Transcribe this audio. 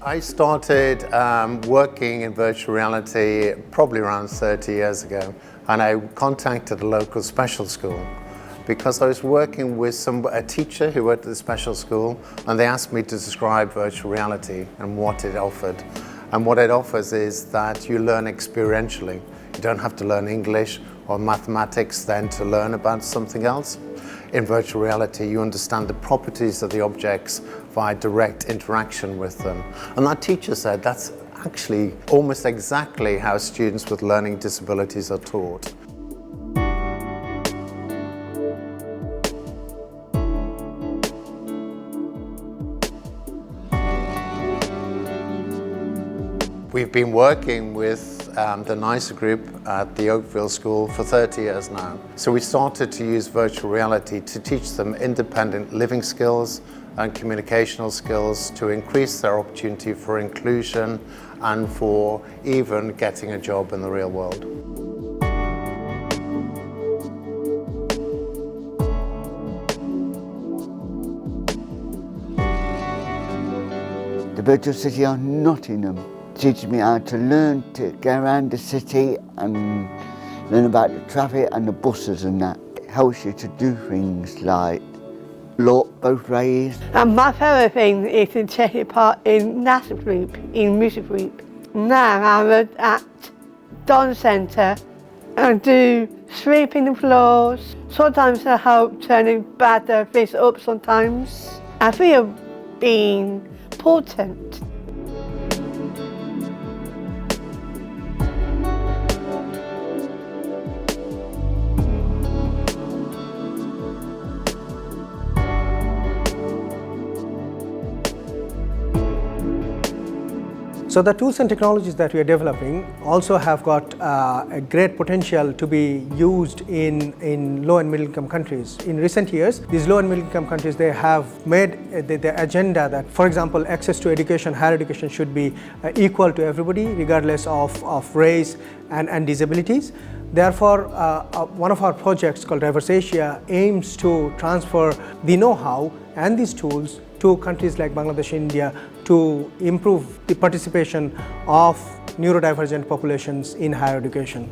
I started working in virtual reality probably around 30 years ago, and I contacted a local special school because I was working with a teacher who worked at the special school, and they asked me to describe virtual reality and what it offered. And what it offers is that you learn experientially. You don't have to learn English or mathematics then to learn about something else. In virtual reality, you understand the properties of the objects via direct interaction with them. And that teacher said that's actually almost exactly how students with learning disabilities are taught. We've been working with the NICER group at the Oakville School for 30 years now. So we started to use virtual reality to teach them independent living skills and communicational skills to increase their opportunity for inclusion and for even getting a job in the real world. The virtual city of Nottingham teaches me how to learn to go around the city and learn about the traffic and the buses and that. It helps you to do things like look both ways. And my favourite thing is to take part in NASA group, in music group. Now I'm at Don Centre and do sweeping the floors. Sometimes I help turning bad things up sometimes. I feel being important. So the tools and technologies that we are developing also have got a great potential to be used in low and middle income countries. In recent years, these low and middle income countries, they have made the agenda that, for example, access to education, higher education should be equal to everybody, regardless of race and disabilities. Therefore, one of our projects called Diverse Asia aims to transfer the know-how and these tools to countries like Bangladesh, India, to improve the participation of neurodivergent populations in higher education.